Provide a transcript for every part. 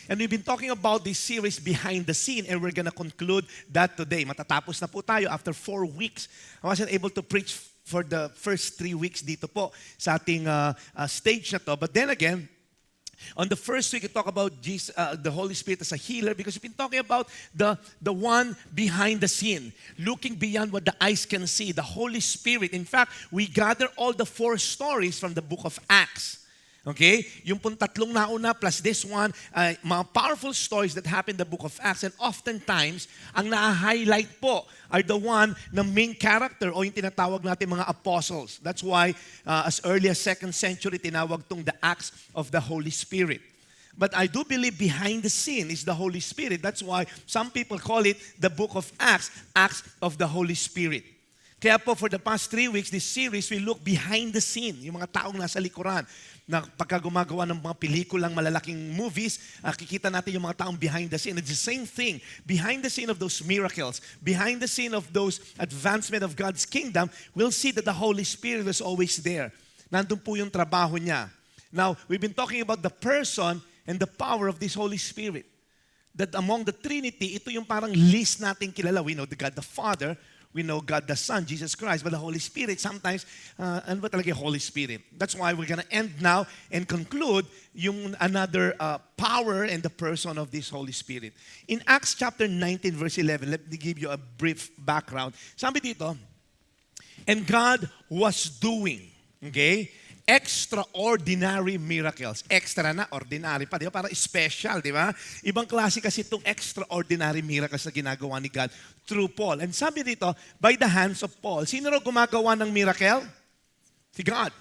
And we've been talking about this series behind the scene, and we're gonna conclude that today. Matatapos na po tayo after 4 weeks. I wasn't able to preach for the first 3 weeks dito po sa ating stage na to. But then again, on the first week, we talk about Jesus, the Holy Spirit as a healer, because we've been talking about the one behind the scene, looking beyond what the eyes can see, the Holy Spirit. In fact, we gather all the 4 stories from the book of Acts. Okay? Yung pong tatlong nauna plus this one, mga powerful stories that happen in the book of Acts. And oftentimes, ang na-highlight po are the one na main character o yung tinatawag natin mga apostles. That's why as early as 2nd century, tinawag tong the Acts of the Holy Spirit. But I do believe behind the scene is the Holy Spirit. That's why some people call it the book of Acts, Acts of the Holy Spirit. Kaya po for the past 3 weeks, this series, we look behind the scene, yung mga taong nasa likuran. Na pagka gumagawa ng mga pelikulang malalaking movies, kikita natin yung mga taong behind the scene. It's the same thing. Behind the scene of those miracles, behind the scene of those advancement of God's kingdom, we'll see that the Holy Spirit is always there. Nandun po yung trabaho niya. Now, we've been talking about the person and the power of this Holy Spirit. That among the Trinity, ito yung parang list natin kilala. We know the God the Father, we know God the Son, Jesus Christ, but the Holy Spirit, sometimes, ano ba talaga yung Holy Spirit? That's why we're gonna end now and conclude yung another power and the person of this Holy Spirit. In Acts chapter 19, verse 11, let me give you a brief background. Sabi dito, and God was doing, okay, extraordinary miracles. Extra na, ordinary pa. Di ba? Parang special, di ba? Ibang klase kasi itong extraordinary miracles na ginagawa ni God through Paul. And sabi dito, by the hands of Paul. Sino raw gumagawa ng miracle? Si God.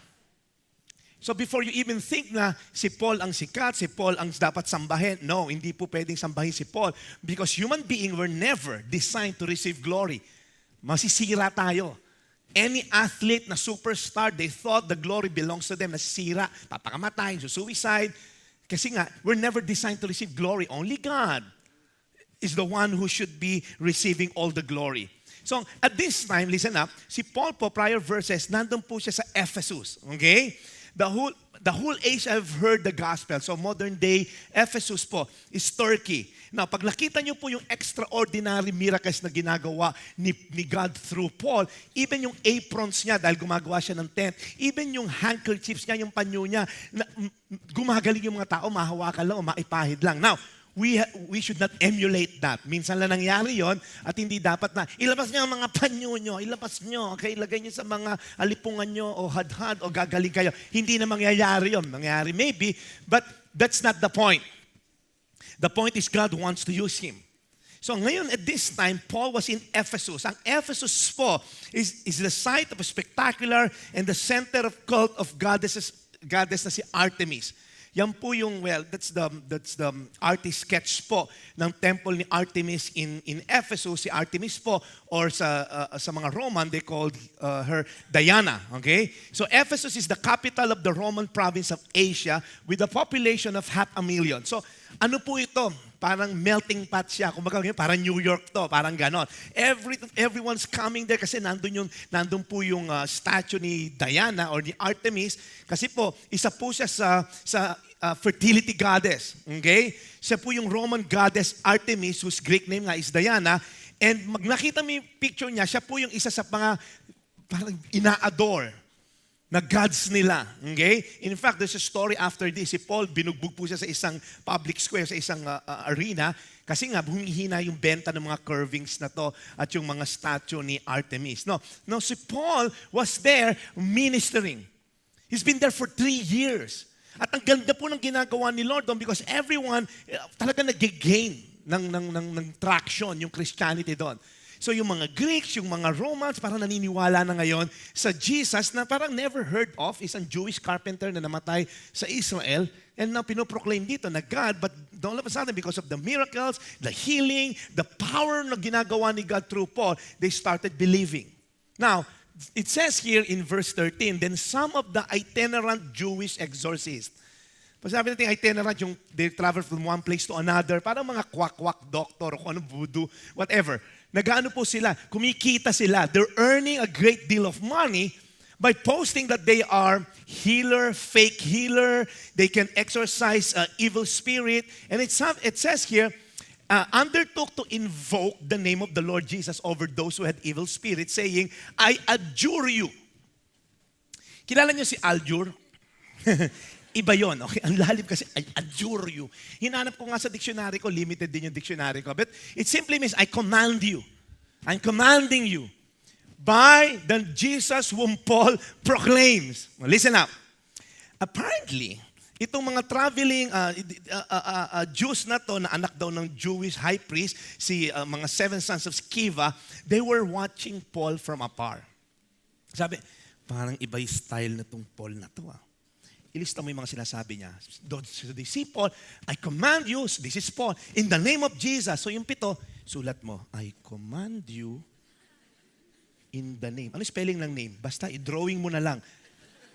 So before you even think na si Paul ang sikat, si Paul ang dapat sambahin, no, hindi po pwedeng sambahin si Paul. Because human beings were never designed to receive glory. Masisira tayo. Any athlete na superstar, they thought the glory belongs to them. Nasisira, papakamatay, suicide. Kasi nga, we're never designed to receive glory. Only God is the one who should be receiving all the glory. So, at this time, listen up, si Paul po, prior verses, nandun po siya sa Ephesus. Okay? The whole age I've heard the gospel. So modern day Ephesus po is Turkey. Now, pag nakita niyo po yung extraordinary miracles na ginagawa ni God through Paul, even yung aprons niya dahil gumagawa siya ng tent, even yung handkerchiefs niya, yung panyo niya, gumagaling yung mga tao, mahawakan lang o maipahid lang. Now, we should not emulate that. Minsan lang nangyari yon at hindi dapat na ilabas niyo ang mga panyo nyo, ilabas nyo, okay, ilagay niyo sa mga alipungan nyo o hadhad o gagaling kayo. Hindi na mangyayari yon. Mangyayari maybe, but that's not the point. The point is God wants to use him. So ngayon at this time, Paul was in Ephesus. Ang Ephesus po is the site of a spectacular and the center of cult of goddess na si Artemis. Yan po yung, well, that's the artist sketch po ng temple ni Artemis in Ephesus. Si Artemis po, or sa mga Roman, they called her Diana. Okay? So Ephesus is the capital of the Roman province of Asia with a population of 500,000. So ano po ito? Parang melting pot siya. Kumbaga, parang New York to, parang ganon. Everyone's coming there kasi nandun po yung statue ni Diana or ni Artemis. Kasi po, isa po siya sa fertility goddess. Okay? Siya po yung Roman goddess Artemis, whose Greek name nga is Diana. And nakita mo yung picture niya, siya po yung isa sa mga parang ina-adore na gods nila. Okay? In fact, there's a story after this. Si Paul, binugbog po siya sa isang public square, sa isang arena, kasi nga, humihina yung benta ng mga curvings na to at yung mga statue ni Artemis. No, si Paul was there ministering. He's been there for 3 years. At ang ganda po ng ginagawa ni Lord doon because everyone talaga nag-gain ng traction yung Christianity doon. So yung mga Greeks, yung mga Romans, parang naniniwala na ngayon sa Jesus na parang never heard of, isang Jewish carpenter na namatay sa Israel, and now pinoproclaim dito na God, but all of a sudden, because of the miracles, the healing, the power na ginagawa ni God through Paul, they started believing. Now, it says here in verse 13, then some of the itinerant Jewish exorcists, pag sabi natin itinerant, yung they travel from one place to another, parang mga kwak-kwak doctor o kung ano, voodoo, whatever. Nagaano po sila, kumikita sila. They're earning a great deal of money by posting that they are healer, fake healer, they can exorcise evil spirit. And it says here, undertook to invoke the name of the Lord Jesus over those who had evil spirits, saying, I adjure you. Kilala niyo si Aljur? Iba yun. Okay? Ang lalim kasi, I adjure you. Hinanap ko nga sa dictionary ko, limited din yung dictionary ko. But it simply means, I command you. I'm commanding you. By the Jesus whom Paul proclaims. Now, listen up. Apparently, itong mga traveling Jews na to, na anak daw ng Jewish high priest, mga 7 sons of Sceva, they were watching Paul from afar. Sabi, parang iba yung style na tong Paul na to. Ilista mo yung mga sinasabi niya. So they see Paul, I command you, so this is Paul, in the name of Jesus. So yung 7, sulat mo, I command you in the name. Ano spelling ng name? Basta i-drawing mo na lang.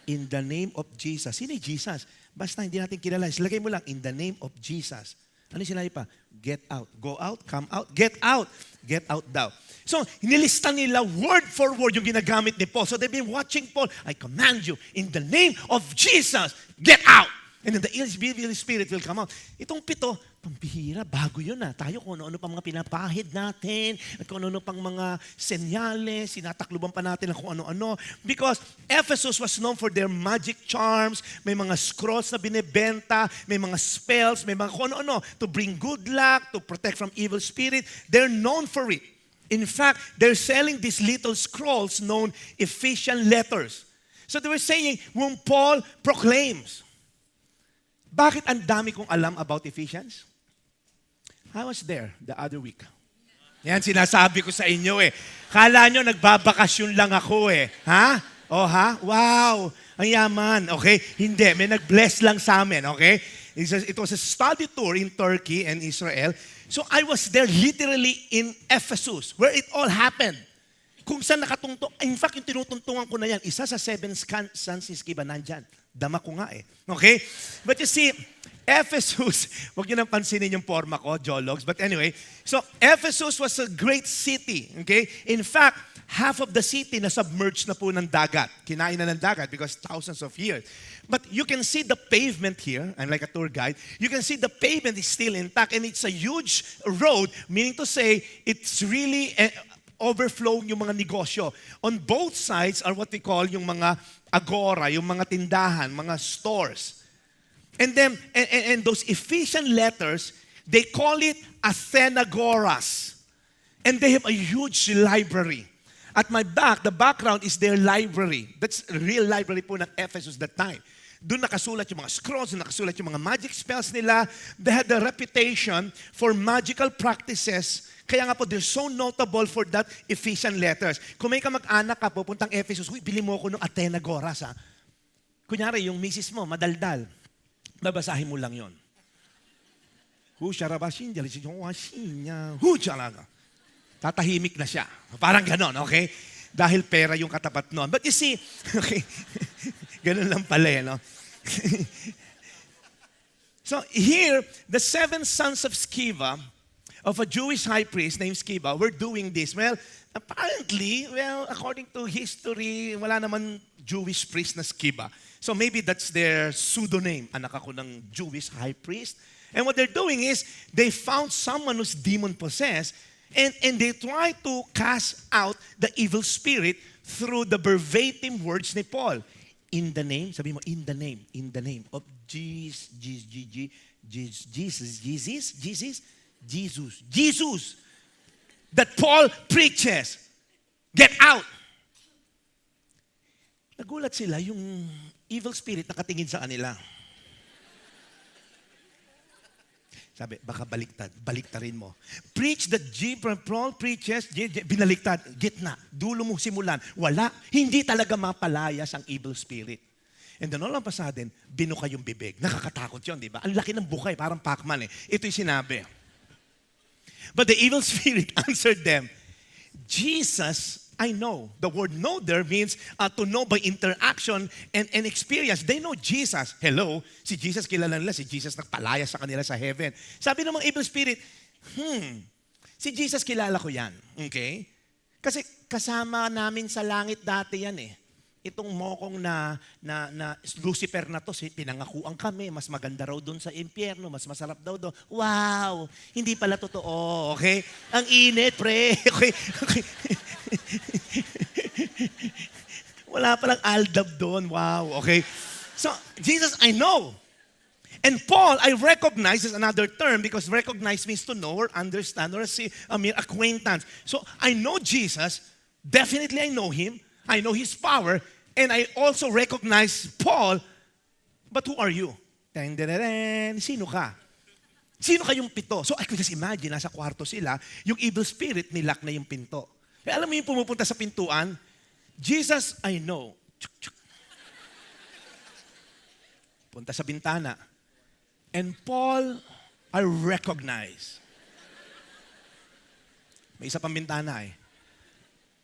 In the name of Jesus. Sino yung Jesus? Basta hindi natin kilala. Silagay mo lang, in the name of Jesus. Ano sinabi pa? Get out. Go out, come out, get out. Get out daw. So, nilista nila word for word yung ginagamit ni Paul. So, they've been watching Paul. I command you, in the name of Jesus, get out. And then the evil spirit will come out. Itong 7, pambihira, bago yun Tayo kung ano-ano pang mga pinapahid natin, at kung ano-ano pang mga senyales, sinatakluban pa natin ng kung ano-ano. Because Ephesus was known for their magic charms, may mga scrolls na binebenta, may mga spells, may mga kung ano-ano, to bring good luck, to protect from evil spirit. They're known for it. In fact, they're selling these little scrolls known Ephesian letters. So they were saying, when Paul proclaims, bakit ang dami kong alam about Ephesians? I was there the other week. Yan, sinasabi ko sa inyo Kala nyo, nagbabakasyon lang ako Ha? Oh ha? Wow! Ang yaman. Okay? Hindi. May nag-bless lang sa amin. Okay? It was a study tour in Turkey and Israel. So I was there literally in Ephesus, where it all happened. Kung saan nakatungtong. In fact, yung tinutungtungan ko na yan, isa sa 7 sons ni Sceva nandyan. Dama ko nga Okay? But you see, Ephesus, wag niyo nang pansinin yung forma ko, Jologs. But anyway, so Ephesus was a great city. Okay? In fact, half of the city na submerged na po ng dagat. Kinain na ng dagat because thousands of years. But you can see the pavement here. I'm like a tour guide. You can see the pavement is still intact and it's a huge road, meaning to say it's really overflowing yung mga negosyo. On both sides are what we call yung mga agora, yung mga tindahan, mga stores. And then, and those Ephesian letters, they call it Athenagoras. And they have a huge library. At my back, the background is their library. That's a real library po ng Ephesus that time. Doon nakasulat yung mga scrolls, doon nakasulat yung mga magic spells nila. They had a reputation for magical practices. Kaya nga po, they're so notable for that Ephesian letters. Kung may kamag-anak ka, pupuntang Ephesus, bili mo ako ng Athenagoras Kunyari, yung misis mo, madaldal. Babasahin mo lang yon. Tatahimik na siya. Parang ganon, okay? Dahil pera yung katapat nun. But you see, okay, ganon lang pala, no? So here, the 7 sons of Sceva, of a Jewish high priest named Sceva, were doing this. Well, apparently, according to history, wala naman Jewish priest na Sceva. So maybe that's their pseudonym. Anak ako ng Jewish high priest. And what they're doing is, they found someone who's demon-possessed, and they try to cast out the evil spirit through the verbatim words ni Paul. In the name, sabi mo, in the name of Jesus. That Paul preaches. Get out. Nagulat sila, yung evil spirit nakatingin sa kanila. Sabi, baka baliktarin mo. Preach that Paul preaches, binaliktad, gitna, dulo mo simulan. Wala, hindi talaga mapalayas ang evil spirit. And then all of a sudden, binuka yung bibig. Nakakatakot yun, di ba? Ang laki ng bukay, parang Pac-Man Ito'y sinabi. But the evil spirit answered them, Jesus, I know. The word know there means to know by interaction and experience. They know Jesus. Hello, si Jesus kilala nila. Si Jesus nagpalaya sa kanila sa heaven. Sabi ng mga evil spirit, si Jesus kilala ko yan. Okay? Kasi kasama namin sa langit dati yan itong mokong na Lucifer na to, pinangakuan kami, mas maganda raw doon sa impyerno, mas masarap daw doon. Wow! Hindi pala totoo, okay? Ang init, pre. Okay? Okay. Wala palang aldab doon. Wow, okay? So, Jesus, I know. And Paul, I recognize is another term because recognize means to know or understand or see a mere acquaintance. So, I know Jesus. Definitely I know him. I know his power. And I also recognize Paul. But who are you? Sino ka? Sino kayong pito? So I could just imagine, nasa kwarto sila, yung evil spirit, nilak na yung pinto. Eh, alam mo yung pumupunta sa pintuan? Jesus, I know. Punta sa bintana. And Paul, I recognize. May isa pang bintana eh.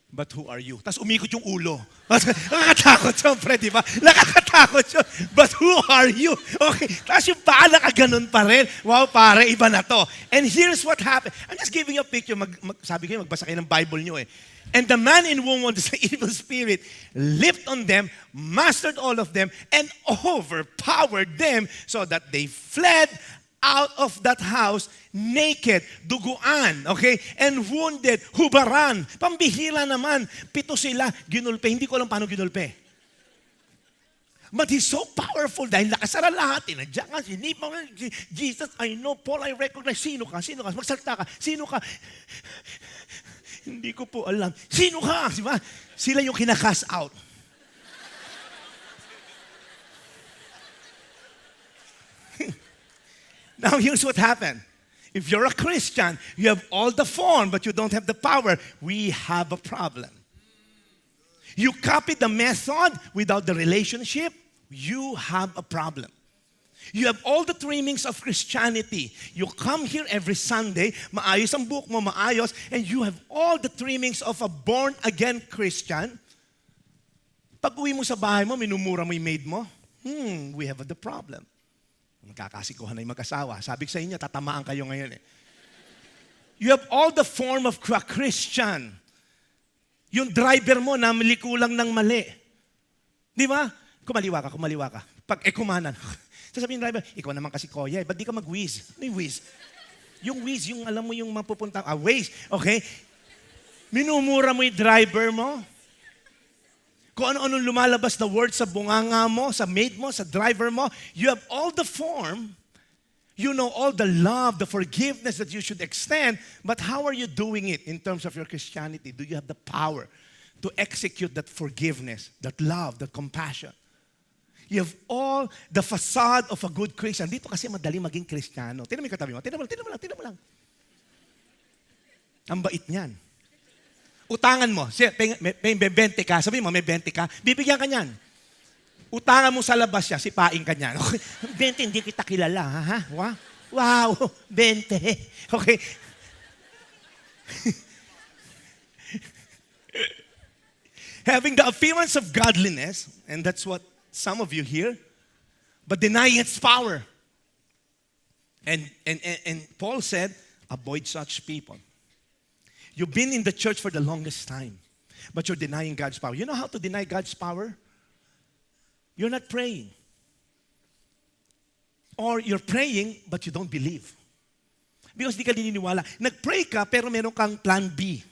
But who are you? Tapos umikot yung ulo. Nakakatakot yun, pre, di ba? Nakakatakot yun. But who are you? Okay. Tapos yung paa nakaganon pa rin. Wow, pare, iba na to. And here's what happened. I'm just giving you a picture. Sabi ko magbasa kayo ng Bible nyo eh. And the man in whom was the evil spirit leaped on them, mastered all of them, and overpowered them so that they fled out of that house naked, duguan, okay? And wounded, hubaran. Pambihira naman. 7 sila, ginulpe. Hindi ko alam paano ginulpe. But he's so powerful dahil nakasara lahat. Tinadya ka, sinipang Jesus, I know, Paul, I recognize. Sino ka? Sino ka? Magsalta ka. Sino ka? Hindi ko po alam. Sino ka? Diba? Sila yung kinakas out. Now, here's what happened. If you're a Christian, you have all the form, but you don't have the power, we have a problem. You copy the method without the relationship, you have a problem. You have all the trainings of Christianity. You come here every Sunday, maayos ang book mo, maayos, and you have all the trainings of a born-again Christian. Pag uwi mo sa bahay mo, minumura mo yung maid mo, we have the problem. Magkakasikuhan na yung mag-asawa. Sabi ko sa inyo, tatamaan kayo ngayon eh. You have all the form of a Christian. Yung driver mo, namili lang ng mali. Di ba? Kumaliwa ka. Pag kumanan. Sasabihin ng driver, ikaw naman kasi kuya, ba't di ka mag-whiz? Ano yung whiz? Yung whiz, yung alam mo yung mapupunta, Waze, okay? Minumura mo yung driver mo. Kung ano-anong lumalabas na word sa bunganga mo, sa maid mo, sa driver mo, you have all the form, you know all the love, the forgiveness that you should extend, but how are you doing it in terms of your Christianity? Do you have the power to execute that forgiveness, that love, that compassion? You have all the facade of a good Christian. Dito kasi madali maging Kristiyano. Tingnan mo yung katabi mo. Tingnan mo lang. Ang bait niyan. Utangan mo. May 20 ka. Sabi mo, may 20 ka. Bibigyan ka niyan. Utangan mo sa labas siya. Sipain ka niyan. Okay. 20, hindi kita kilala. Ha? Wow. 20. Okay. Having the appearance of godliness, and that's what some of you here, but denying its power. And Paul said, avoid such people. You've been in the church for the longest time, but you're denying God's power. You know how to deny God's power? You're not praying. Or you're praying, but you don't believe. Because di ka dininiwala. Nag-pray ka, pero meron kang plan B.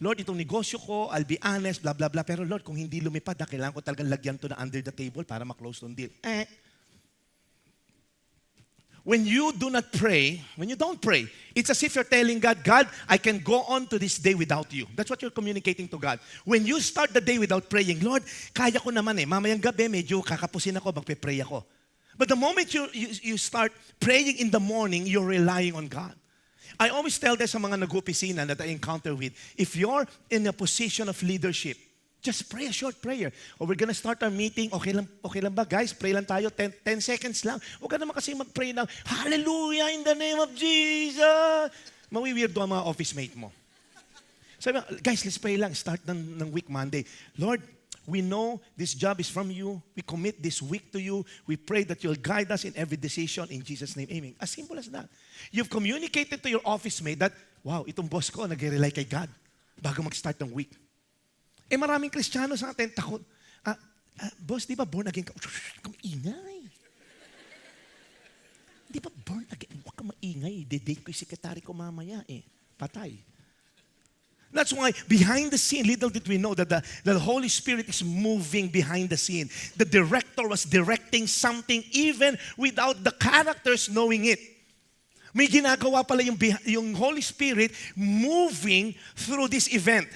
Lord, itong negosyo ko, I'll be honest, blah, blah, blah. Pero Lord, kung hindi lumipad, kailangan ko talagang lagyan to na under the table para ma-close tong deal. When you do not pray, when you don't pray, it's as if you're telling God, God, I can go on to this day without you. That's what you're communicating to God. When you start the day without praying, Lord, kaya ko naman eh. Mamayang gabi, medyo kakapusin ako, magpe-pray ako. But the moment you start praying in the morning, you're relying on God. I always tell this sa mga nag-opisina that I encounter with, if you're in a position of leadership, just pray a short prayer. Or we're gonna start our meeting. Okay lang ba guys? Pray lang tayo. 10 seconds lang. Huwag ka naman kasi mag-pray ng, Hallelujah in the name of Jesus. Mawiwirdo ang mga office mate mo. Sabi, guys, let's pray lang. Start ng week Monday. Lord, we know this job is from you. We commit this week to you. We pray that you'll guide us in every decision in Jesus' name. Amen. As simple as that. You've communicated to your office mate that, wow, itong boss ko nag-rely kay God bago mag-start ng week. Maraming Kristiyano sa atin takot. Boss, di ba born again ka? Ingay. Di ba born again? Huwag ka maingay. Didate ko yung sekretary ko mamaya eh. Patay. That's why behind the scene, little did we know that the Holy Spirit is moving behind the scene. The director was directing something even without the characters knowing it. May ginagawa pala yung Holy Spirit moving through this event.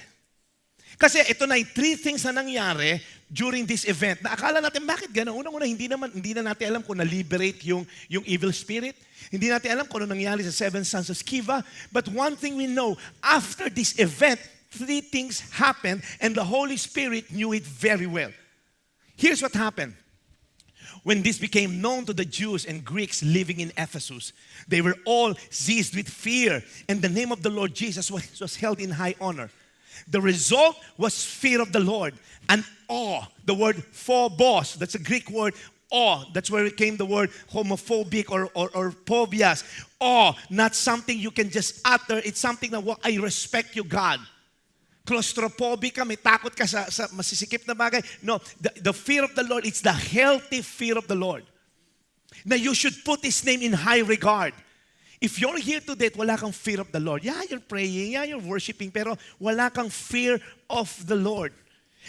Kasi ito na yung 3 things na nangyari during this event. Na akala natin, bakit gano'n? Unang-una, hindi na natin alam kung na-liberate yung evil spirit. Hindi natin alam kung ano nangyari sa 7 sons of Sceva. But one thing we know, after this event, 3 things happened and the Holy Spirit knew it very well. Here's what happened. When this became known to the Jews and Greeks living in Ephesus, they were all seized with fear, and the name of the Lord Jesus was held in high honor. The result was fear of the Lord and awe. The word phobos, that's a Greek word, awe. That's where it came the word homophobic or phobias. Awe, not something you can just utter. It's something that, I respect you, God. Claustrophobic ka, may takot ka sa masisikip na bagay. No, the fear of the Lord, it's the healthy fear of the Lord. Na you should put His name in high regard. If you're here today at wala kang fear of the Lord, yeah, you're praying, yeah, you're worshiping, pero wala kang fear of the Lord.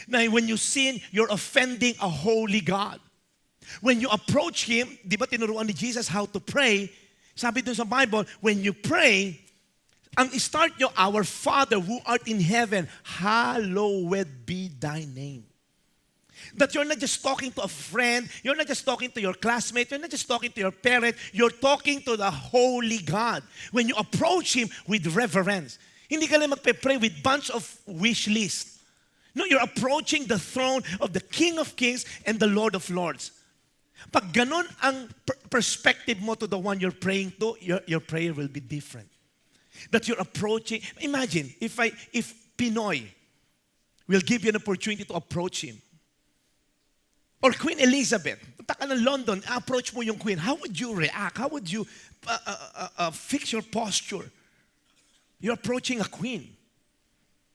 Na when you sin, you're offending a holy God. When you approach Him, di ba tinuruan ni Jesus how to pray? Sabi dun sa Bible, when you pray, ang start nyo, our Father who art in heaven, hallowed be thy name. That you're not just talking to a friend, you're not just talking to your classmate, you're not just talking to your parent, you're talking to the holy God. When you approach Him with reverence. Hindi ka lang magpe-pray with bunch of wish list. No, you're approaching the throne of the King of Kings and the Lord of Lords. Pag ganun ang perspective mo to the one you're praying to, your prayer will be different. That you're approaching, imagine, if Pinoy will give you an opportunity to approach Him. Or Queen Elizabeth, punta ka ng London, approach mo yung Queen. How would you react? How would you fix your posture? You're approaching a queen.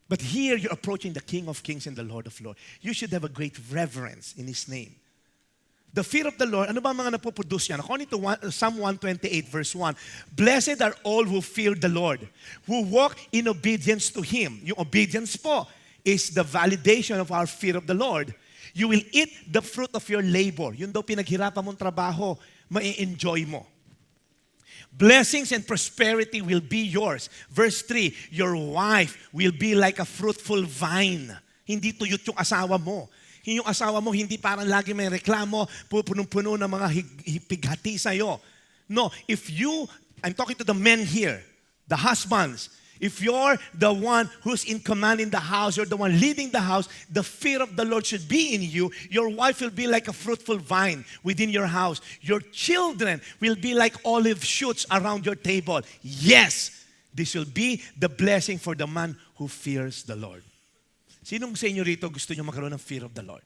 But here, you're approaching the King of Kings and the Lord of Lords. You should have a great reverence in His name. The fear of the Lord, ano ba mga napoproduce yan? According to Psalm 128 verse 1, blessed are all who fear the Lord, who walk in obedience to Him. Yung obedience po is the validation of our fear of the Lord. You will eat the fruit of your labor. Yun daw pinaghirapan mong trabaho, mai-enjoy mo. Blessings and prosperity will be yours. Verse 3, your wife will be like a fruitful vine. Hindi tuyot yung asawa mo. Yung asawa mo, hindi parang lagi may reklamo, punong-puno ng mga hipighati sa'yo. No, I'm talking to the men here, the husbands. If you're the one who's in command in the house, you're the one leading the house, the fear of the Lord should be in you. Your wife will be like a fruitful vine within your house. Your children will be like olive shoots around your table. Yes, this will be the blessing for the man who fears the Lord. Sinong sa inyo rito gusto nyo magkaroon ng fear of the Lord?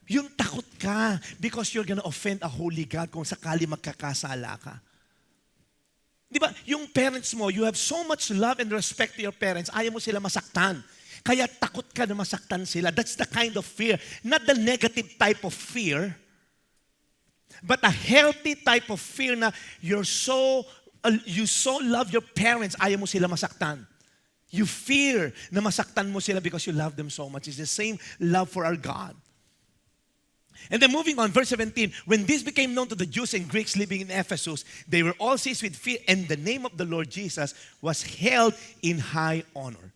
Yung takot ka because you're gonna offend a holy God kung sakali magkakasala ka. Di ba, yung parents mo, you have so much love and respect to your parents, ayaw mo sila masaktan. Kaya takot ka na masaktan sila. That's the kind of fear. Not the negative type of fear, but a healthy type of fear na you so love your parents, ayaw mo sila masaktan. You fear na masaktan mo sila because you love them so much. It's the same love for our God. And then moving on, verse 17, when this became known to the Jews and Greeks living in Ephesus, they were all seized with fear, and the name of the Lord Jesus was held in high honor.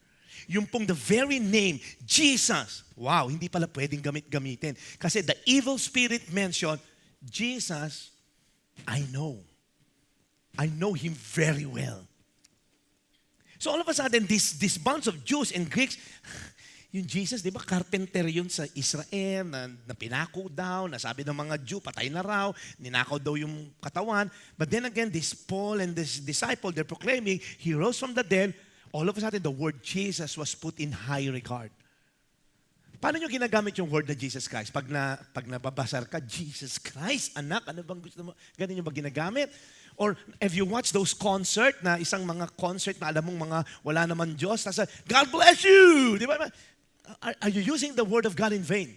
Yung pong the very name, Jesus, wow, hindi pala pwedeng gamitin. Kasi the evil spirit mentioned, Jesus, I know Him very well. So all of a sudden, this bunch of Jews and Greeks, yung Jesus, di ba, carpenter yun sa Israel, na pinako daw, nasabi ng mga Jew, patay na raw, ninakaw daw yung katawan. But then again, this Paul and this disciple, they're proclaiming, He rose from the dead. All of a sudden, the word Jesus was put in high regard. Paano nyo ginagamit yung word na Jesus Christ? Pag nababasar ka, Jesus Christ, anak, ano bang gusto mo? Ganun yung ba ginagamit? Or if you watch those concert, na isang mga concert na alam mong mga wala naman Diyos, nasa, God bless you! Di ba? Are you using the word of God in vain?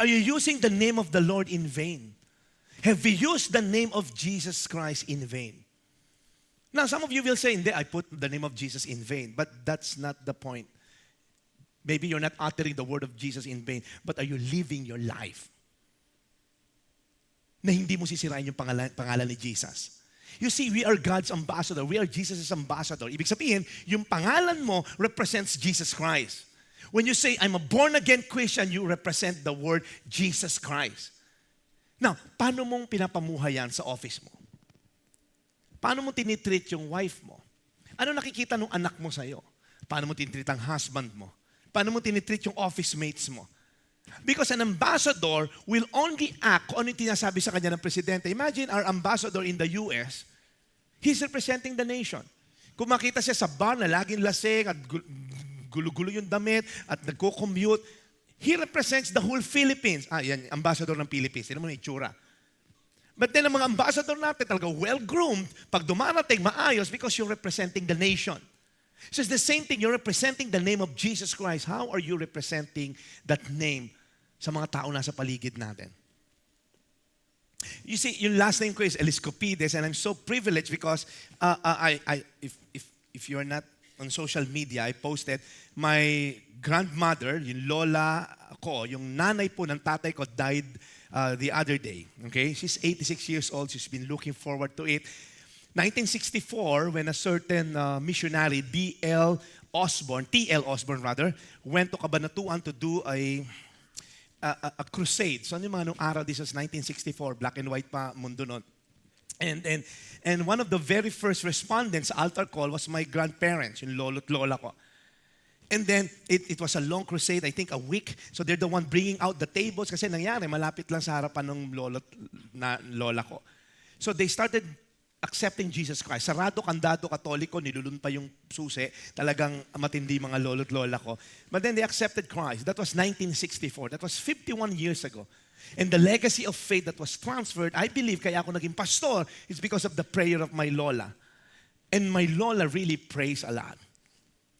Are you using the name of the Lord in vain? Have we used the name of Jesus Christ in vain? Now, some of you will say, I put the name of Jesus in vain. But that's not the point. Maybe you're not uttering the word of Jesus in vain, but are you living your life na hindi mo sisirain yung pangalan ni Jesus? You see, we are God's ambassador. We are Jesus' ambassador. Ibig sabihin, yung pangalan mo represents Jesus Christ. When you say, I'm a born-again Christian, you represent the word Jesus Christ. Now, paano mong pinapamuhay yan sa office mo? Paano mo tinitreat yung wife mo? Ano nakikita ng anak mo sa'yo? Paano mo tinitreat ang husband mo? Paano mo tinitreat yung office mates mo? Because an ambassador will only act kung ano yung tinasabi sa kanya ng presidente. Imagine our ambassador in the US, he's representing the nation. Kung makita siya sa bar na laging lasing at gulo-gulo yung damit at nagko-commute, he represents the whole Philippines. Yan, ambassador ng Philippines. Tignan mo na itsura. But then ang mga ambassador natin talaga well-groomed, pag dumarating, maayos because you're representing the nation. So it's the same thing, you're representing the name of Jesus Christ. How are you representing that name sa mga tao nasa paligid natin? You see, yung last name ko is Eliscopides, and I'm so privileged because if you're not on social media, I posted my grandmother, yung lola ko, yung nanay po ng tatay ko died the other day. Okay? She's 86 years old. She's been looking forward to it. 1964, when a certain missionary, T.L. Osborne, went to Cabanatuan to do a crusade. So ano yung mga nung araw, this was 1964, black and white pa mundo nun. And one of the very first respondents sa altar call was my grandparents, yung lolo't lola ko. And then, it was a long crusade, I think a week. So they're the one bringing out the tables kasi nangyari, malapit lang sa harapan ng lola ko. So they started accepting Jesus Christ. Sarado, kandado, katoliko, nilulun pa yung susi. Talagang matindi mga lolo't lola ko. But then they accepted Christ. That was 1964. That was 51 years ago. And the legacy of faith that was transferred, I believe, kaya ako naging pastor, is because of the prayer of my lola. And my lola really prays a lot.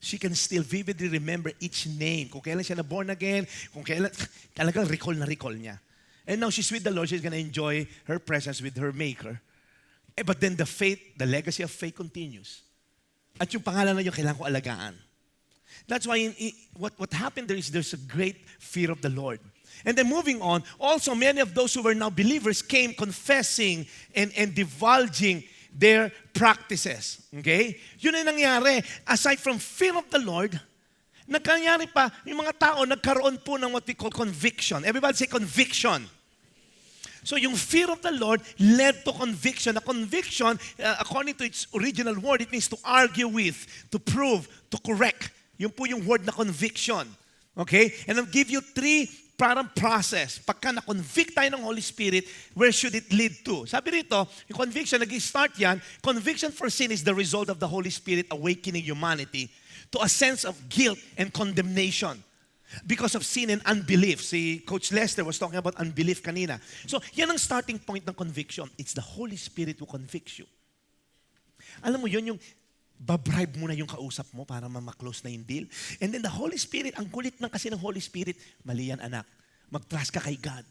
She can still vividly remember each name. Kung kailan siya na born again, kung kailan, talagang recall na recall niya. And now she's with the Lord, she's gonna enjoy her presence with her Maker. But then the faith, the legacy of faith continues. At yung pangalan na yun, kailangan ko alagaan. That's why what happened there is there's a great fear of the Lord. And then moving on, also many of those who were now believers came confessing and divulging their practices. Okay? Yun ang nangyari. Aside from fear of the Lord, nagkanyari pa, yung mga tao nagkaroon po ng what we call conviction. Everybody say conviction. So yung fear of the Lord led to conviction. A conviction, according to its original word, it means to argue with, to prove, to correct. Yun po yung word na conviction. Okay? And I'll give you three parang process. Pagka na-convict tayo ng Holy Spirit, where should it lead to? Sabi rito, yung conviction, nag-start yan, conviction for sin is the result of the Holy Spirit awakening humanity to a sense of guilt and condemnation because of sin and unbelief. Si Coach Lester was talking about unbelief kanina. So, yan ang starting point ng conviction. It's the Holy Spirit who convicts you. Alam mo yun, yung babribe mo na yung kausap mo para ma-close na yung deal. And then the Holy Spirit, ang kulit ng kasi ng Holy Spirit, mali yan anak. Mag-trust ka kay God.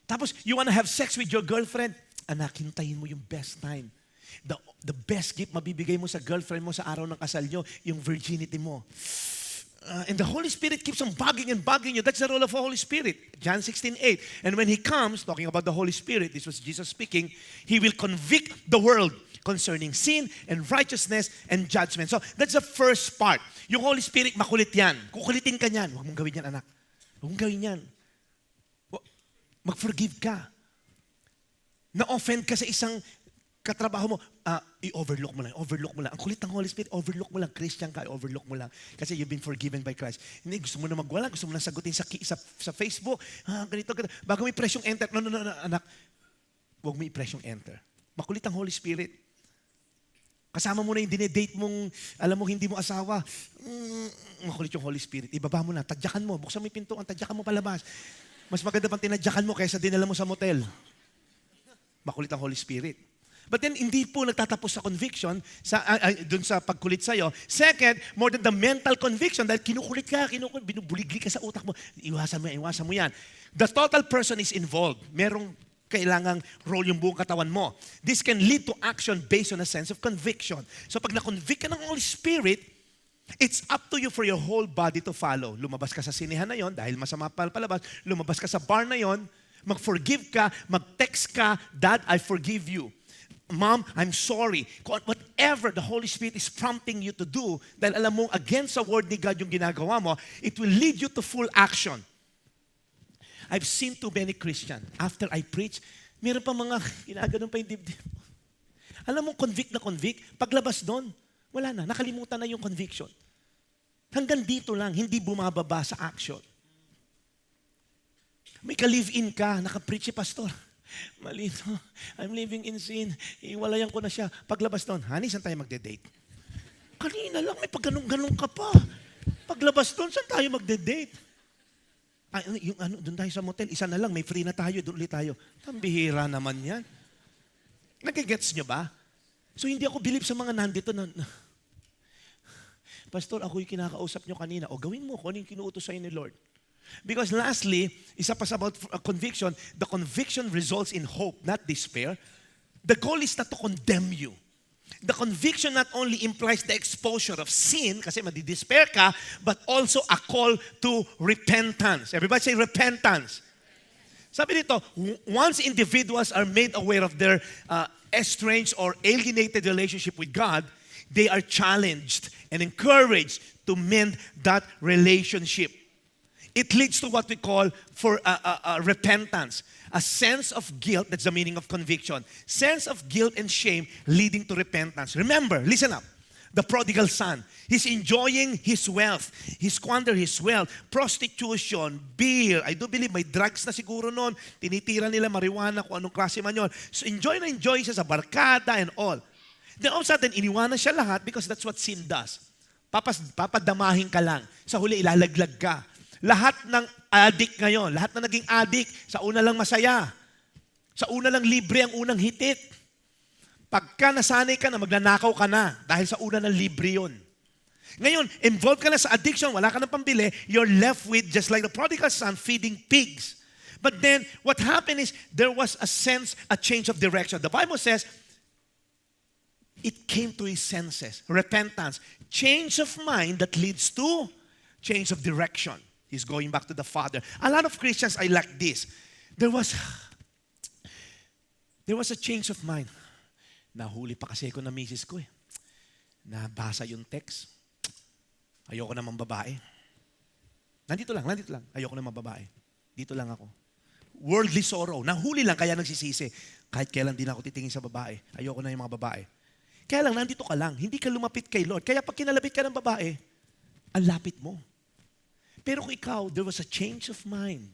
Tapos, you wanna have sex with your girlfriend? Anak, hintayin mo yung best time. The best gift mabibigay mo sa girlfriend mo sa araw ng kasal nyo, yung virginity mo. And the Holy Spirit keeps on bugging and bugging you. That's the role of the Holy Spirit. John 16:8. And when He comes, talking about the Holy Spirit, this was Jesus speaking, He will convict the world concerning sin and righteousness and judgment. So, that's the first part. Yung Holy Spirit, makulit yan. Kukulitin ka yan. Huwag mong gawin yan, anak. Huwag mong gawin yan. Mag-forgive ka. Na-offend ka sa isang katrabaho mo, i-overlook mo lang. Ang kulit ng Holy Spirit, overlook mo lang. Christian ka, overlook mo lang. Kasi you've been forgiven by Christ. Hindi, gusto mo na magwala, gusto mo na sagutin sa Facebook. Ganito. Bago mo i-press yung enter. No, anak. Huwag mo i-press yung enter. Makulit ang Holy Spirit. Kasama mo na yung dinedate mong, alam mo, hindi mo asawa. Makulit yung Holy Spirit. Ibaba mo na, tadyakan mo. Buksan mo yung pintuan, tadyakan mo palabas. Mas maganda pang tinadyakan mo kaysa dinala mo sa motel. Makulit ang Holy Spirit. But then, hindi po nagtatapos sa conviction, dun sa pagkulit sa'yo. Second, more than the mental conviction, dahil kinukulit ka, binubuligli ka sa utak mo, iwasan mo yan. The total person is involved. Merong kailangang role yung buong katawan mo. This can lead to action based on a sense of conviction. So pag na-convict ka ng Holy Spirit, it's up to you for your whole body to follow. Lumabas ka sa sinehan na yon dahil masama palabas. Lumabas ka sa bar na yon, mag-forgive ka, mag-text ka, Dad, I forgive you. Mom, I'm sorry. Whatever the Holy Spirit is prompting you to do, dahil alam mo, against the word ni God yung ginagawa mo, it will lead you to full action. I've seen too many Christians, after I preach, meron pa mga ginaganon pa yung dibdib. Alam mo, convict na convict, paglabas doon, wala na, nakalimutan na yung conviction. Hanggang dito lang, hindi bumababa sa action. May ka-live-in ka, naka-preach si pastor. Malito, I'm living in sin. Iwalayan ko na siya. Paglabas doon, honey, saan tayo magde-date? Kanina lang, may pagganong-ganong ka pa. Paglabas doon, saan tayo magde-date? Doon tayo sa motel, isa na lang, may free na tayo, doon ulit tayo. Tambihira naman yan. Nagigets nyo ba? So hindi ako believe sa mga nandito na Pastor, ako yung kinakausap nyo kanina. O gawin mo kung ano yung kinuutos sa'yo ni Lord. Because lastly, isa pa sa about conviction, the conviction results in hope, not despair. The goal is not to condemn you. The conviction not only implies the exposure of sin, kasi madidespair ka, but also a call to repentance. Everybody say repentance. Sabi dito, once individuals are made aware of their estranged or alienated relationship with God, they are challenged and encouraged to mend that relationship. It leads to what we call repentance. A sense of guilt, that's the meaning of conviction. Sense of guilt and shame leading to repentance. Remember, listen up. The prodigal son, he's enjoying his wealth. He squandered his wealth. Prostitution, beer. I do believe may drugs na siguro noon. Tinitira nila marijuana kung anong klase man yun. So enjoy siya sa barkada and all. Then all of a sudden, iniwanan siya lahat because that's what sin does. Papadamahin ka lang. Sa huli, ilalaglag ka. Lahat ng addict ngayon, lahat na naging addict, sa una lang masaya. Sa una lang libre ang unang hitit. Pagka nasanay ka na, magnanakaw ka na dahil sa una ng libre yun. Ngayon, involved ka na sa addiction, wala ka ng pambili, you're left with, just like the prodigal son, feeding pigs. But then, what happened is, there was a change of direction. The Bible says, it came to his senses, repentance, change of mind that leads to change of direction. He's going back to the Father. A lot of Christians are like this. There was a change of mind. Nahuli pa kasi ako na misis ko eh. Nabasa yung text. Ayoko naman babae. Nandito lang. Ayoko naman babae. Dito lang ako. Worldly sorrow. Nahuli lang kaya nagsisisi. Kahit kailan din ako titingin sa babae. Ayoko na yung mga babae. Kaya lang, nandito ka lang. Hindi ka lumapit kay Lord. Kaya pag kinalapit ka ng babae, ang lapit mo. Pero kung ikaw, there was a change of mind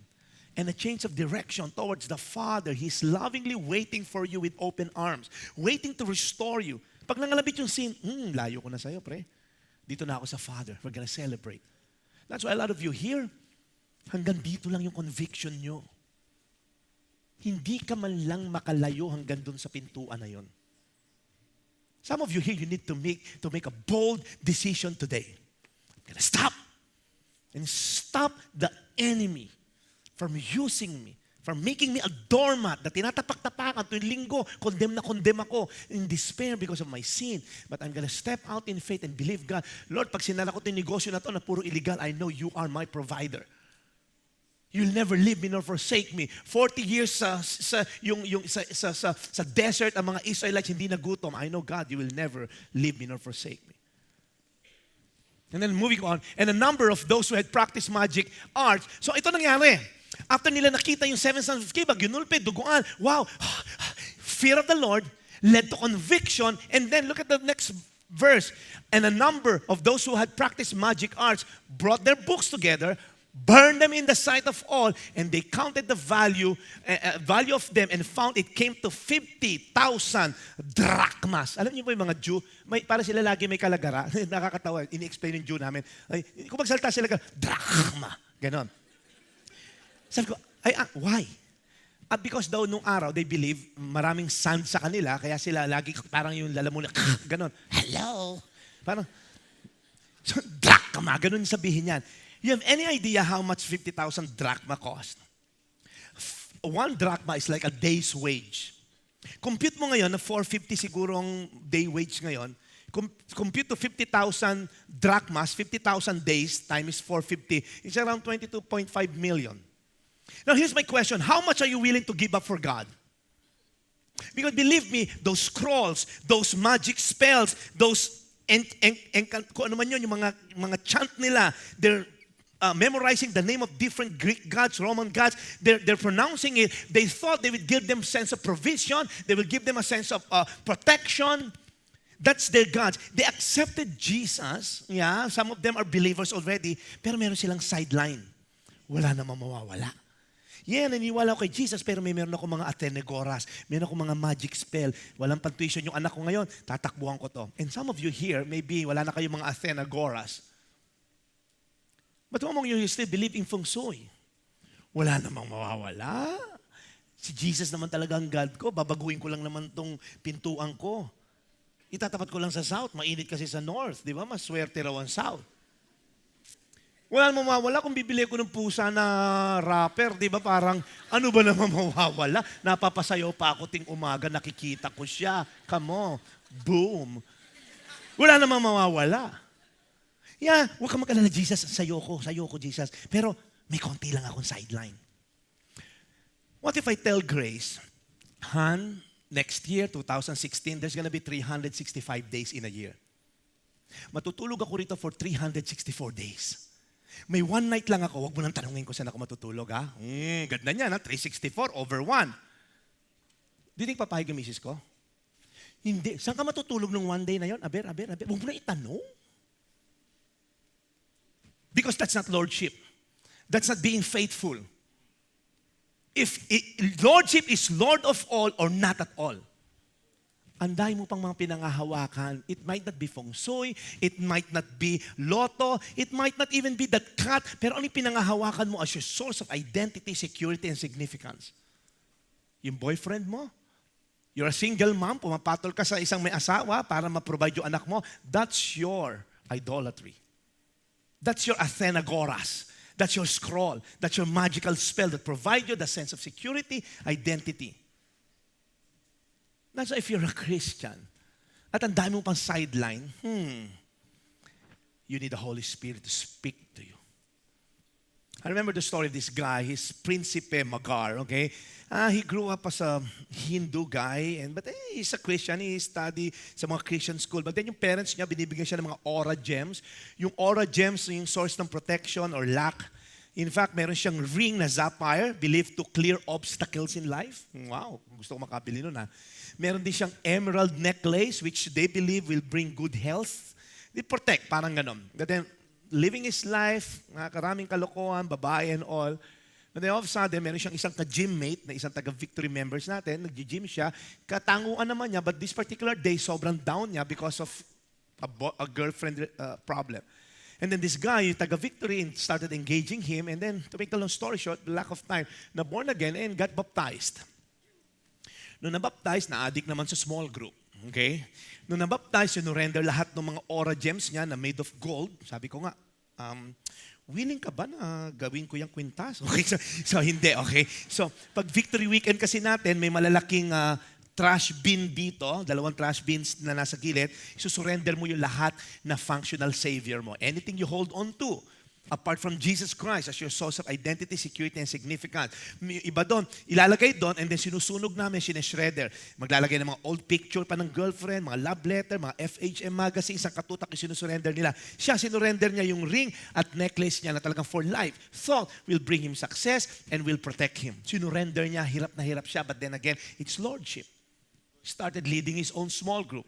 and a change of direction towards the Father. He's lovingly waiting for you with open arms, waiting to restore you. Pag nangalabit yung sin, layo ko na sa'yo, pre. Dito na ako sa Father. We're gonna celebrate. That's why a lot of you here, hanggang dito lang yung conviction nyo. Hindi ka man lang makalayo hanggang dun sa pintuan na yon. Some of you here, you need to make a bold decision today. I'm gonna stop and stop the enemy from using me, from making me a doormat na tinatapak-tapakan tuwing linggo, condemn ako in despair because of my sin. But I'm gonna step out in faith and believe God. Lord, pag sinala ko itong negosyo na to na puro illegal, I know you are my provider. You'll never leave me nor forsake me. 40 years sa desert, ang mga Israelites hindi nagutom. I know, God, you will never leave me nor forsake me. And then moving on, and a number of those who had practiced magic arts. So ito nangyari. After nila nakita yung 7 sons of Sceva, ginulpe, duguan, wow, fear of the Lord led to conviction. And then look at the next verse. And a number of those who had practiced magic arts brought their books together, burned them in the sight of all, and they counted the value of them and found it came to 50,000 drachmas. Alam niyo po yung mga Jew, para sila lagi may kalagara. Nakakatawa, ini-explain yung Jew namin. Kung magsalita sila, drachma. Ganon. Sabi ko, why? At because daw nung araw, they believe, maraming sand sa kanila, kaya sila lagi parang yung lalamunan, ganon. Hello? Parang, so, drachma, ganon sabihin yan. You have any idea how much 50,000 drachma cost? 1 drachma is like a day's wage. Compute mo ngayon na 450 siguro ang day wage ngayon. Compute to 50,000 drachmas, 50,000 days times 450. It's around 22.5 million. Now here's my question. How much are you willing to give up for God? Because believe me, those scrolls, those magic spells, those kung ano man yun, yung mga chant nila, they're memorizing the name of different Greek gods, Roman gods. They're pronouncing it. They thought they would give them a sense of provision. They will give them a sense of protection. That's their gods. They accepted Jesus. Yeah, some of them are believers already. Pero meron silang sideline. Wala namang mawawala. Yeah, naniniwala ako kay Jesus, pero meron ako mga Athenagoras. Meron ako mga magic spell. Walang pantuition yung anak ko ngayon. Tatakbuhan ko to. And some of you here, maybe wala na kayong mga Athenagoras. But among you still believe in feng shui. Wala namang mawawala. Si Jesus naman talaga ang God ko. Babaguhin ko lang naman tong pintuan ko. Itatapat ko lang sa south. Mainit kasi sa north. Di ba? Maswerte raw ang south. Wala namang mawawala kung bibili ko ng pusa na rapper. Di ba? Parang ano ba namang mawawala? Napapasayaw pa ako ting umaga. Nakikita ko siya. Come on. Boom. Wala namang mawawala. Yeah, huwag ka mag-alala, Jesus, sayo ko, Jesus. Pero may konti lang akong sideline. What if I tell Grace, Han, next year, 2016, there's gonna be 365 days in a year. Matutulog ako rito for 364 days. May one night lang ako, huwag mo nang tanungin ko saan ako matutulog, ha? Ganda niya, 364 over 1. Do you think papayag yung misis ko? Hindi. Saan ka matutulog nung one day na yon? Aber. Huwag mo na itanong. Because that's not lordship. That's not being faithful. If lordship is Lord of all or not at all, anday mo pang mga pinangahawakan. It might not be feng shui, it might not be lotto, it might not even be that cat, pero ano yung pinangahawakan mo as your source of identity, security, and significance? Yung boyfriend mo? You're a single mom, pumapatol ka sa isang may asawa para ma-provide yung anak mo. That's your idolatry. That's your Athenagoras. That's your scroll. That's your magical spell that provides you the sense of security, identity. That's why if you're a Christian, at ang dami mo pang sideline, you need the Holy Spirit to speak to you. I remember the story of this guy, his Principe Magar, okay? He grew up as a Hindu guy, but he's a Christian. He studied sa mga Christian school. But then yung parents niya, binibigyan siya ng mga aura gems. Yung aura gems, yung source ng protection or luck. In fact, meron siyang ring na sapphire, believed to clear obstacles in life. Wow, gusto ko makabili nun, ha. Meron din siyang emerald necklace, which they believe will bring good health. They protect, parang ganon. But then, living his life, karaming kalokohan, babae and all. But then all of a sudden, meron siyang isang ka-gym mate na isang taga-Victory members natin. Nag-gym siya. Katanguan naman niya, but this particular day, sobrang down niya because of a girlfriend problem. And then this guy, yung taga-Victory, started engaging him. And then, to make the long story short, lack of time, na born again and got baptized. Nung nabaptized, na-addict naman sa small group. Okay? Nung nabaptized, sinurrender lahat ng mga aura gems niya na made of gold. Sabi ko nga, willing ka ba na gawin ko yung kwintas? Okay, so hindi, okay? So, pag Victory Weekend kasi natin, may malalaking trash bin dito, 2 trash bins na nasa gilid, susurrender mo yung lahat na functional savior mo. Anything you hold on to, apart from Jesus Christ as your source of identity, security, and significance. Iba doon, ilalagay doon and then sinusunog namin, sineshredder. Maglalagay ng mga old picture pa ng girlfriend, mga love letter, mga FHM magazine, isang katutak yung sinusurrender nila. Siya, sinurrender niya yung ring at necklace niya na talagang for life. Thought will bring him success and will protect him. Sinurrender niya, hirap na hirap siya, but then again, it's lordship. He started leading his own small group.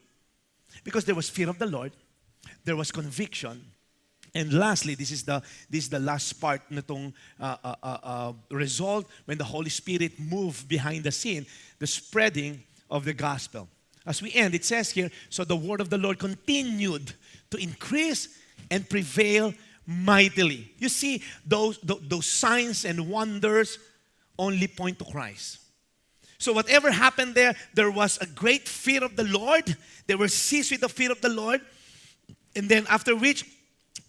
Because there was fear of the Lord, there was conviction. And lastly, this is the last part nitong result when the Holy Spirit moved behind the scene, the spreading of the gospel. As we end, it says here, so the word of the Lord continued to increase and prevail mightily. You see, those signs and wonders only point to Christ. So whatever happened there was a great fear of the Lord. They were seized with the fear of the Lord. And then after which,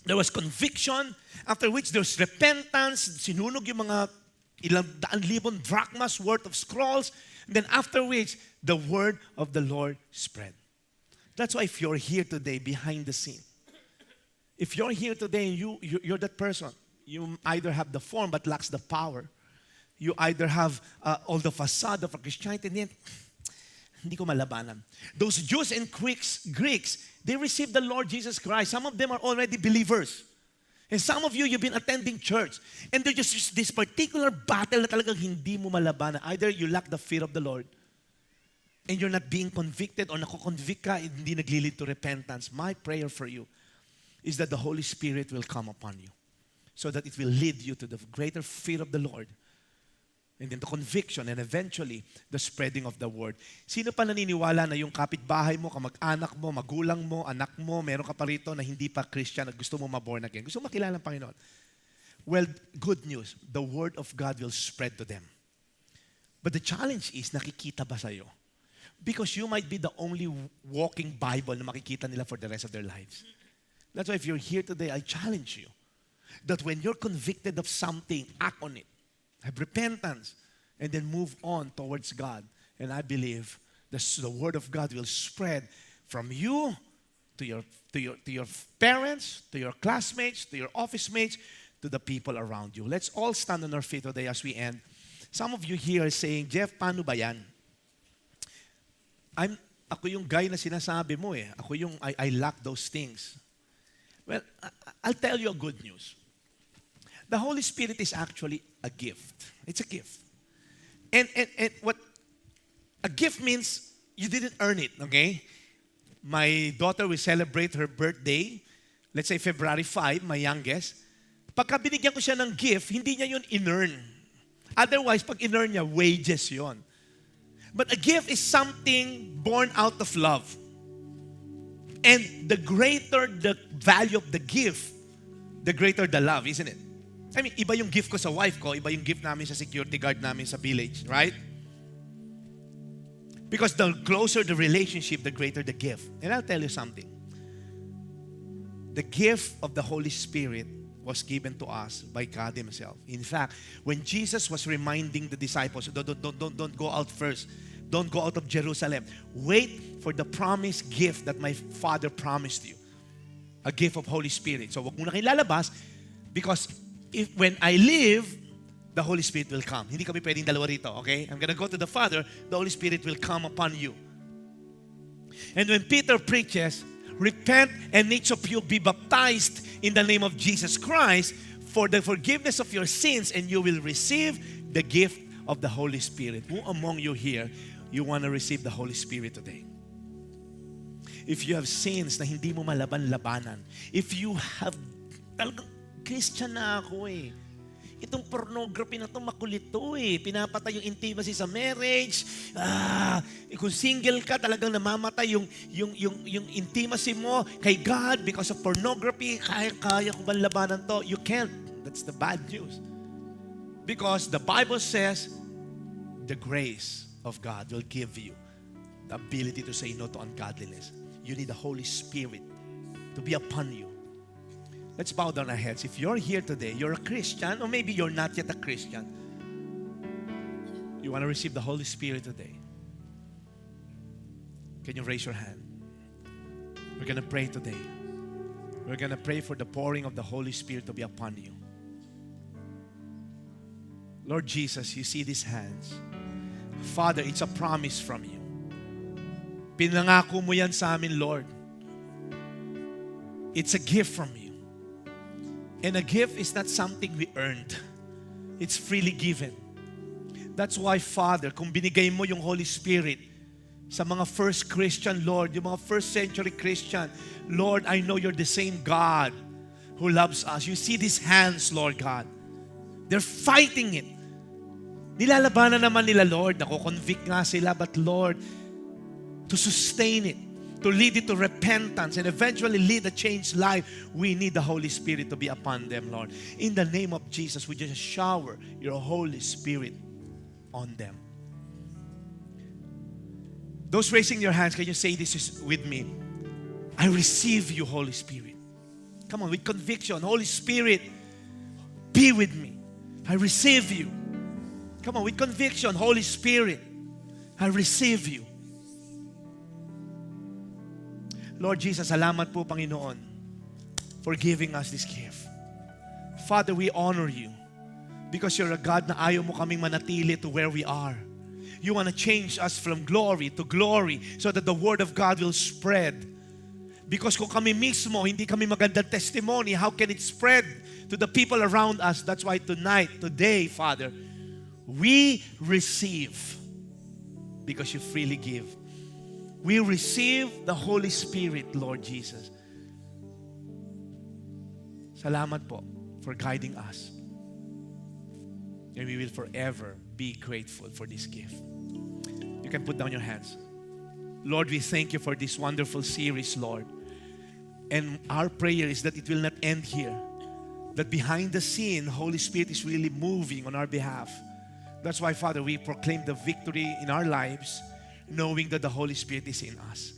there was conviction. After which, there was repentance. Sinunog yung mga ilang daan libon drachmas worth of scrolls. And then after which, the word of the Lord spread. That's why if you're here today behind the scene, if you're here today and you're that person, you either have the form but lacks the power. You either have all the facade of a Christianity, and yet, hindi ko malabanan. Those Jews and Greeks, they received the Lord Jesus Christ. Some of them are already believers. And some of you, you've been attending church. And there's just this particular battle na talagang hindi mo malabanan. Either you lack the fear of the Lord, and you're not being convicted, or nakoconvict ka, and hindi naglilid to repentance. My prayer for you is that the Holy Spirit will come upon you, so that it will lead you to the greater fear of the Lord, and then the conviction, and eventually, the spreading of the word. Sino pa naniniwala na yung kapitbahay mo, kamag-anak mo, magulang mo, anak mo, meron ka pa rito na hindi pa Christian at gusto mo ma-born again? Gusto mo makilala ng Panginoon? Well, good news. The word of God will spread to them. But the challenge is, nakikita ba sa'yo? Because you might be the only walking Bible na makikita nila for the rest of their lives. That's why if you're here today, I challenge you that when you're convicted of something, act on it. Have repentance, and then move on towards God. And I believe the word of God will spread from you to your parents, to your classmates, to your office mates, to the people around you. Let's all stand on our feet today as we end. Some of you here are saying, Jeff, paano ba yan? Ako yung guy na sinasabi mo eh. Ako yung I lack those things. Well, I'll tell you a good news. The Holy Spirit is actually a gift. It's a gift. And what a gift means, you didn't earn it, okay? My daughter will celebrate her birthday, let's say February 5, my youngest. Pagka binigyan ko siya ng gift, hindi niya yun in-earn. Otherwise, pag in-earn niya, wages yon. But a gift is something born out of love. And the greater the value of the gift, the greater the love, isn't it? I mean, iba yung gift ko sa wife ko, iba yung gift namin sa security guard namin sa village, right? Because the closer the relationship, the greater the gift. And I'll tell you something. The gift of the Holy Spirit was given to us by God Himself. In fact, when Jesus was reminding the disciples, don't go out first. Don't go out of Jerusalem. Wait for the promised gift that my Father promised you. A gift of Holy Spirit. So wag mo na kayo lalabas, because when I leave, the Holy Spirit will come. Hindi kami pwedeng dalawa rito, okay? I'm gonna go to the Father, the Holy Spirit will come upon you. And when Peter preaches, repent and each of you be baptized in the name of Jesus Christ for the forgiveness of your sins, and you will receive the gift of the Holy Spirit. Who among you here, you want to receive the Holy Spirit today? If you have sins na hindi mo malaban-labanan, if you have, talagang Christian na ako eh. Itong pornography na ito, makulit to eh. Pinapatay yung intimacy sa marriage. Kung single ka, talagang namamatay yung intimacy mo kay God because of pornography. Kaya ko ba labanan to? You can't. That's the bad news. Because the Bible says, the grace of God will give you the ability to say no to ungodliness. You need the Holy Spirit to be upon you. Let's bow down our heads. If you're here today, you're a Christian, or maybe you're not yet a Christian, you want to receive the Holy Spirit today, can you raise your hand? We're going to pray today. We're going to pray for the pouring of the Holy Spirit to be upon you. Lord Jesus, you see these hands. Father, it's a promise from you. Pinangako mo yan sa amin, Lord. It's a gift from you. And a gift is not something we earned. It's freely given. That's why, Father, kung binigay mo yung Holy Spirit sa mga first Christian, Lord, yung mga first century Christian, Lord, I know you're the same God who loves us. You see these hands, Lord God. They're fighting it. Nilalabanan naman nila, Lord. Nako-convict nga sila, but Lord, to sustain it, to lead it to repentance, and eventually lead a changed life, we need the Holy Spirit to be upon them, Lord. In the name of Jesus, we just shower your Holy Spirit on them. Those raising your hands, can you say this with me? I receive you, Holy Spirit. Come on, with conviction. Holy Spirit, be with me. I receive you. Come on, with conviction. Holy Spirit, I receive you. Lord Jesus, salamat po, Panginoon, for giving us this gift. Father, we honor you because you're a God na ayaw mo kaming manatili to where we are. You want to change us from glory to glory so that the Word of God will spread. Because kung kami mismo, hindi kami magandang testimony, how can it spread to the people around us? That's why tonight, today, Father, we receive because you freely give. We receive the Holy Spirit, Lord Jesus. Salamat po for guiding us. And we will forever be grateful for this gift. You can put down your hands. Lord, we thank you for this wonderful series, Lord. And our prayer is that it will not end here. That behind the scene, Holy Spirit is really moving on our behalf. That's why, Father, we proclaim the victory in our lives, knowing that the Holy Spirit is in us.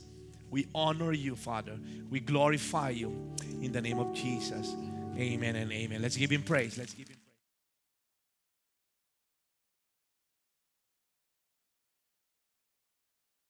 We honor you, Father. We glorify you in the name of Jesus. Amen and amen. Let's give him praise. Let's give him